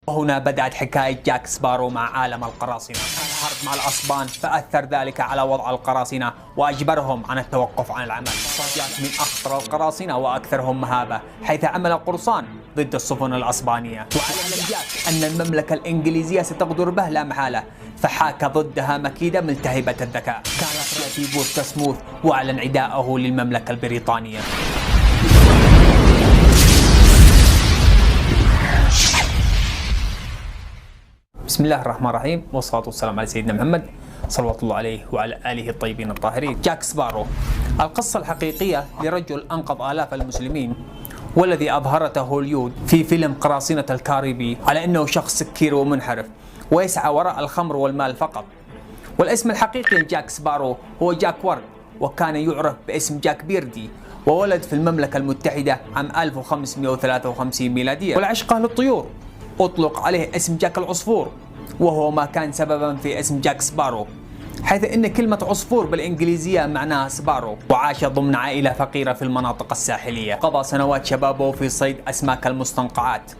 وهنا بدأت حكاية جاك سبارو مع عالم القراصنة. الحرب مع الأسبان فأثر ذلك على وضع القراصنة وأجبرهم عن التوقف عن العمل. جاك من أخطر القراصنة وأكثرهم مهابة، حيث عمل قرصان ضد السفن الأسبانية. وعلم جاك أن المملكة الإنجليزية ستغدر به لا محالة، فحاك ضدها مكيدة ملتهبة الذكاء كانت في بورتسموث، وأعلن عداءه للمملكة البريطانية. بسم الله الرحمن الرحيم، والصلاة والسلام على سيدنا محمد صلوات الله عليه وعلى آله الطيبين الطاهرين. جاك سبارو، القصة الحقيقية لرجل أنقذ آلاف المسلمين، والذي أظهرته هوليود في فيلم قراصنة الكاريبي على أنه شخص سكير ومنحرف ويسعى وراء الخمر والمال فقط. والاسم الحقيقي لجاك سبارو هو جاك وورد، وكان يعرف باسم جاك بيردي، وولد في المملكة المتحدة عام 1553 ميلادية. والعشقة للطيور أطلق عليه اسم جاك العصفور، وهو ما كان سببا في اسم جاك سبارو، حيث ان كلمة عصفور بالانجليزية معناها سبارو. وعاش ضمن عائلة فقيرة في المناطق الساحلية. قضى سنوات شبابه في صيد اسماك المستنقعات،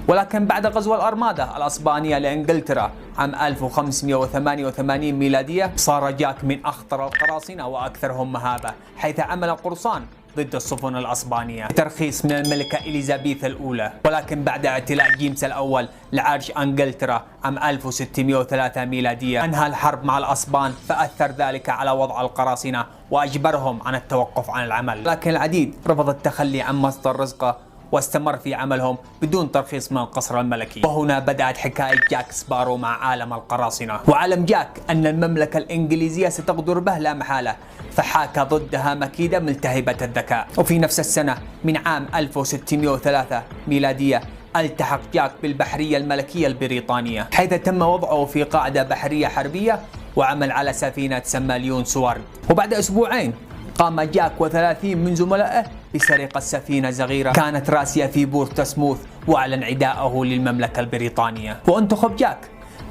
ولكن بعد غزو الأرمادة الأسبانية لإنجلترا عام 1588 ميلادية صار جاك من أخطر القراصنة وأكثرهم مهابة، حيث عمل قرصان ضد السفن الأسبانية بترخيص من الملكة إليزابيث الأولى. ولكن بعد اعتلاء جيمس الأول لعرش إنجلترا عام 1603 ميلادية أنهى الحرب مع الأسبان، فأثر ذلك على وضع القراصنة وأجبرهم عن التوقف عن العمل. لكن العديد رفض التخلي عن مصدر رزقه واستمر في عملهم بدون ترخيص من القصر الملكي. وهنا بدأت حكاية جاك سبارو مع عالم القراصنة. وعلم جاك أن المملكة الإنجليزية ستغدر به لا محالة، فحاك ضدها مكيدة ملتهبة الذكاء. وفي نفس السنة من عام 1603 ميلادية التحق جاك بالبحرية الملكية البريطانية، حيث تم وضعه في قاعدة بحرية حربية وعمل على سفينة تسمى ليون سوارد. وبعد أسبوعين قام جاك و30 من زملائه بسرقة سفينة صغيرة كانت راسية في بورتسموث، وأعلن عداءه للمملكة البريطانية. وانتخب جاك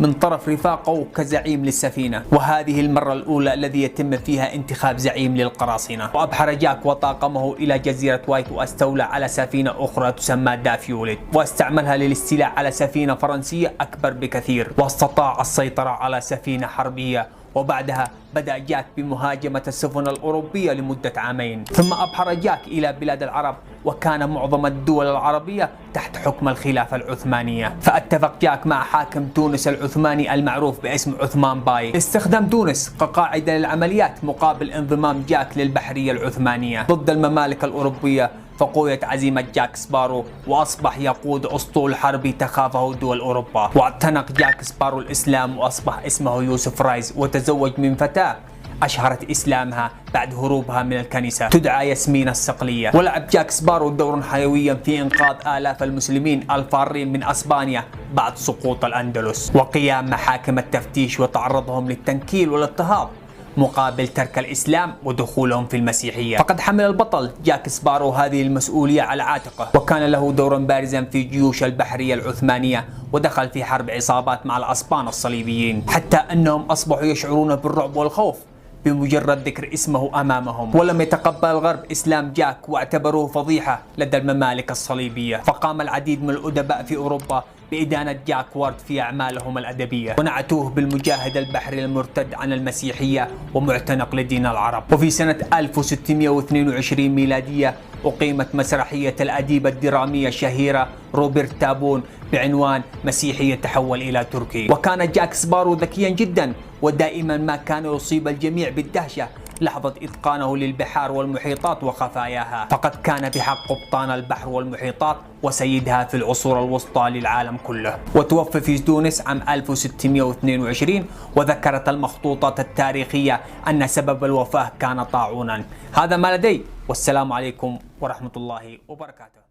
من طرف رفاقه كزعيم للسفينة، وهذه المرة الأولى الذي يتم فيها انتخاب زعيم للقراصنة. وأبحر جاك وطاقمه إلى جزيرة وايت، واستولى على سفينة أخرى تسمى دافيوليت، واستعملها للاستيلاء على سفينة فرنسية أكبر بكثير، واستطاع السيطرة على سفينة حربية. وبعدها بدأ جاك بمهاجمة السفن الأوروبية لمدة عامين. ثم أبحر جاك إلى بلاد العرب، وكان معظم الدول العربية تحت حكم الخلافة العثمانية. فاتفق جاك مع حاكم تونس العثماني المعروف باسم عثمان باي استخدام تونس كقاعدة للعمليات مقابل انضمام جاك للبحرية العثمانية ضد الممالك الأوروبية. فقويت عزيمة جاك سبارو، وأصبح يقود أسطول حربي تخافه دول أوروبا. واعتنق جاك سبارو الإسلام، وأصبح اسمه يوسف رايز، وتزوج من فتاة أشهرت إسلامها بعد هروبها من الكنيسة تدعى ياسمين الصقلية. ولعب جاك سبارو دورا حيويا في إنقاذ آلاف المسلمين الفارين من أسبانيا بعد سقوط الأندلس، وقيام محاكم التفتيش وتعرضهم للتنكيل والاضطهاد مقابل ترك الإسلام ودخولهم في المسيحية. فقد حمل البطل جاك سبارو هذه المسؤولية على عاتقه، وكان له دور بارزا في جيوش البحرية العثمانية، ودخل في حرب عصابات مع الأسبان الصليبيين، حتى أنهم أصبحوا يشعرون بالرعب والخوف بمجرد ذكر اسمه أمامهم. ولم يتقبل الغرب إسلام جاك، واعتبروه فضيحة لدى الممالك الصليبية. فقام العديد من الأدباء في أوروبا بإدانة جاك وورد في أعمالهم الأدبية، ونعتوه بالمجاهد البحري المرتد عن المسيحية ومعتنق لدين العرب. وفي سنة 1622 ميلادية أقيمت مسرحية الأديبة الدرامية الشهيرة روبرت تابون بعنوان مسيحي يتحول إلى تركي. وكان جاك سبارو ذكيا جدا، ودائما ما كان يصيب الجميع بالدهشة لحظة إتقانه للبحار والمحيطات وخفاياها. فقد كان بحق قبطان البحر والمحيطات وسيدها في العصور الوسطى للعالم كله. وتوفى في تونس عام 1622، وذكرت المخطوطات التاريخية أن سبب الوفاة كان طاعونا. هذا ما لدي، والسلام عليكم ورحمة الله وبركاته.